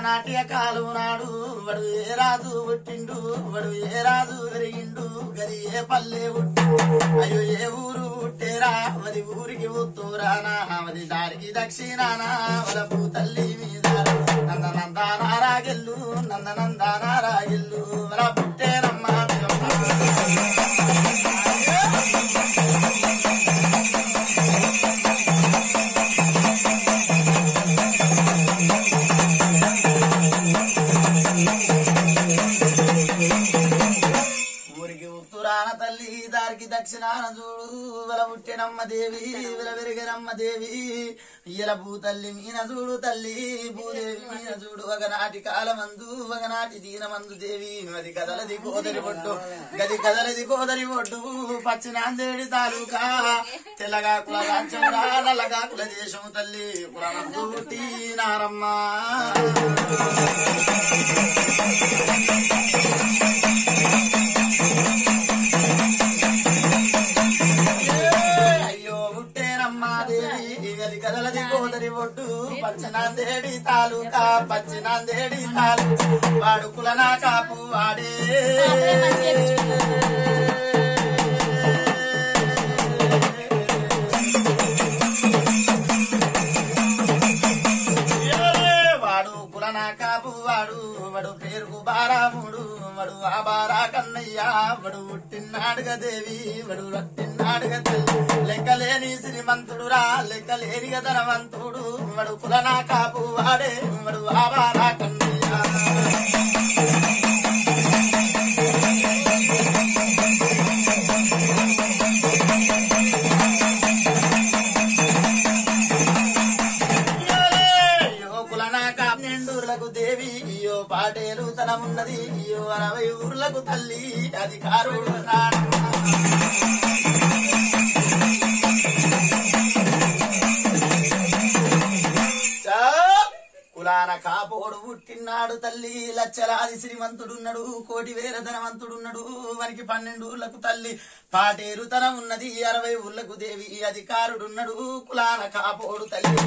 నాట్యకాలు నాడు వడు ఏ రాజు పుట్టిండు వడు ఏ రాజు పెరిగిండు గది ఏ పల్లె పుట్టు అయ్యో ఏ ఊరు పుట్టేరా వది ఊరికి ఉత్తూరానా వది దారికి దక్షిణానా వలపు తల్లి మీద నందనందానారాగిల్లు నందనందానారాగిల్లు వల పుట్టేరమ్మ తల్లి దారికి దక్షిణాన చూడు వల పుట్టినమ్మ దేవి వల వెరిగనమ్మ దేవి ఇయల భూతల్లి మీన చూడు తల్లి భూదేవి మీన చూడు ఒకనాటి కాలమందు ఒకనాటి దీనమందు దేవి అది కదలది కోదరి పొట్టు గది కదలది కోదరి పొట్టు పచ్చినాందేడి తాలూకా తెల్లగా కుల రాజ్యంరా నల్లగా కుల దేశం తల్లి కులమందు పుట్టినారమ్మ కదలది కోదరి ఒడ్డు పచ్చనాందేడి తాలూకా పచ్చినాందేడి తాలూకా వాడు కులనా కాపు వాడే వాడు కులనా కాపు వాడు వడు పేరుకు బారాముడు వడు ఆ బారా కన్నయ్య వడు పుట్టినాడుగా దేవి వడు రట్టినాడుగా తల్లి లెక్కలేని శ్రీమంతుడు రా లెక్కలేనిగా ధనవంతుడు వడు కులనా కాపు వాడే వడు ఆ బారా కన్నయ్య దేవి ఇయో పాటేలు తనమున్నది ఇయో 60 ఊర్లకు తల్లి అధికారుడు కులాన కాపోడు పుట్టినాడు తల్లి లచ్చలాది శ్రీమంతుడున్నాడు కోటి వేల ధనవంతుడున్నాడు వానికి 12 ఊర్లకు తల్లి పాటేరు తనం ఉన్నది 60 ఊర్లకు దేవి అధికారుడున్నాడు కులాన కాపోడు తల్లి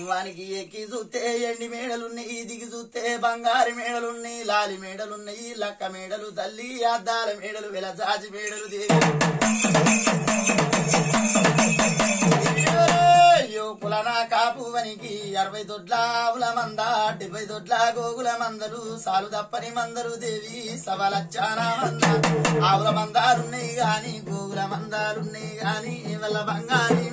వానికి ఎక్కి చూస్తే ఎండి మేడలున్నాయి దిగి చూస్తే బంగారు మేడలున్నాయి లాలి మేడలున్నాయి లక్క మేడలు తల్లి అద్దాల మేడలు వెలజాజి మేడలు దేవి కులనా కాపు వనికి 60 దొడ్ల ఆవుల మంద 70 దొడ్ల గోగుల మందలు సాలు తప్పని మందరు దేవి సవలచ్చానా మంద ఆవుల మందాలున్నాయి గాని గోగుల మందాలున్నాయి గాని వల్ల బంగారి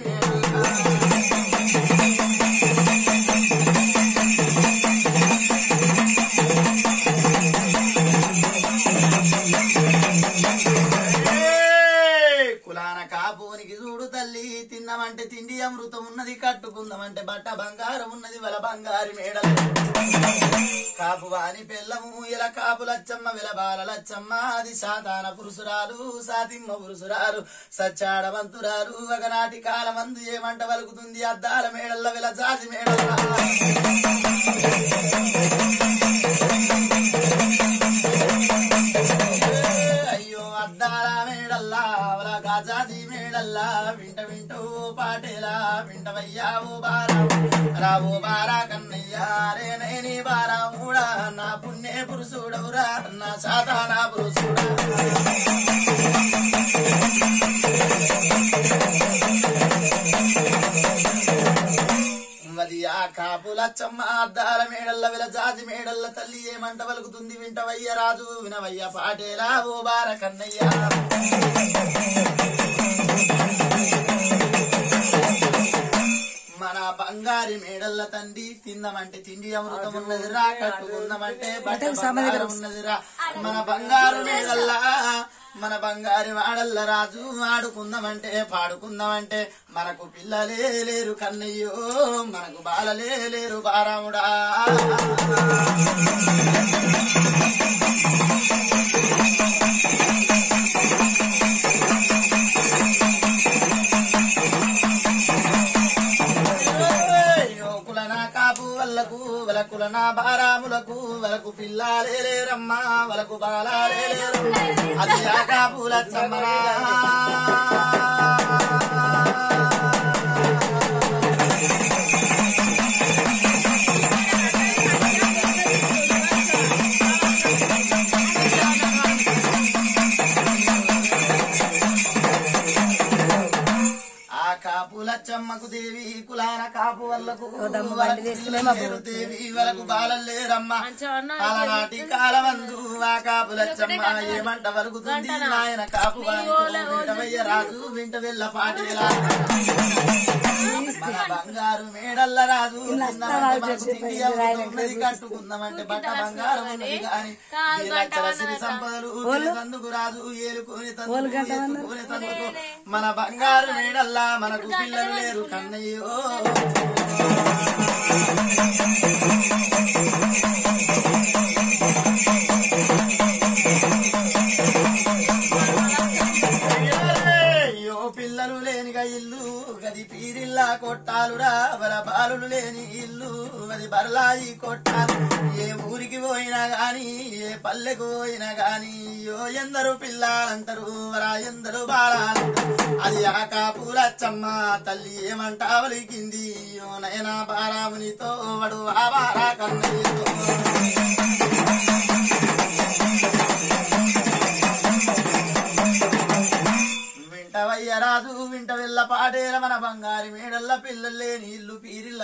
కులాన కాపోనికి చూడు తల్లి తిన్నమంటే తిండి అమృతం ఉన్నది కట్టుకుందామంటే బట్ట బంగారం ఉన్నది వల బంగారి మేడలు కాపు వాని పెళ్ళము ఇలా కాపు లచ్చమ్మ విల బాల లచ్చమ్మ అది సాధారణ పురుషురాలు సాతిమ్మ పురుషురాలు సచ్చాడవంతురాలు ఒకనాటి కాలమందు ఏమంట వలుకుతుంది అద్దాల మేడల్ల విల జాతి మేడల్ల అయ్యో అద్దాల మేడల్లా వల గాజాది మేడల్లా వింట వింటూ పాటేలా వింటవయ్యా ఓ బారా రావో బారా కన్నయ్యా రే నేని బారా మూడా నా పుణ్య పురుషుడవురా నా సాధారణ పురుషుడా వది ఆ కాపు లచ్చమ్మ అద్దాల మేడల్ల విల జాతి మేడల్ల తల్లి ఏమంట వలుకుతుంది వింటవయ్య రాజు వినవయ్య పాటేలా ఓ బార కన్నయ్య మన బంగారి మేడల్ల తండ్రి తిందామంటే తిండి అమృతం ఉన్నది రా కట్టుకుందామంటే బట్ట ఉన్నది రా మన బంగారు మేడల్లా మన బంగారి వాడల్ల రాజు ఆడుకుందామంటే పాడుకుందామంటే మనకు పిల్లలే లేరు కన్నయ్యో మనకు బాలలే లేరు బారాముడా కులనా కాపు వల్లకు వలకులనా బారాములకు వలకు పిల్లలే బాలాలేరమ్మ వలకు బాలాలేరు అది కాపుల చమ్మనా కాపులచ్చమ్మకు దేవి కులాన కాపు వల్లకు దేవి వలకు బాలలేరమ్మ అలనాటి కాలమందు ఆ కాపులచ్చమ్మ ఏమంట వలుకుతుంది నాయన కాపు వింటవయ్య రాజు వింట వెళ్ళ పాటేలా మన బంగారు మేడల్ల రాజు ఉన్నది కట్టుకుందామంటే బట్ట బంగారం ఉన్నది కాని సిరి సంపదలు తందుకు రాజు ఏలుకొని తందుకు మన బంగారు మేడల్లా మనకు పిల్లలు లేరు కన్నయ్యో పిల్లలు లేనిగా ఇల్లు గది పీరిల్లా కొట్టాలురా వల బాలులు లేని ఇల్లు అది బర్లాయి కొట్టాలు ఏ ఊరికి పోయినా గాని ఏ పల్లెకు పోయినా గాని యో ఎందరు పిల్లాలంటారు వరా ఎందరు బాలాలంటారు అది ఆ కాపులచ్చమ్మ తల్లి ఏమంటా వలికింది యో నయనా బారామునితో వడు ఆ బారా కన్నయ్యతో వింటవయ్య రాజు వింట వెళ్ళ పాడేల మన బంగారి మేడల్ల పిల్లలు లేని ఇల్లు పీరిల్ల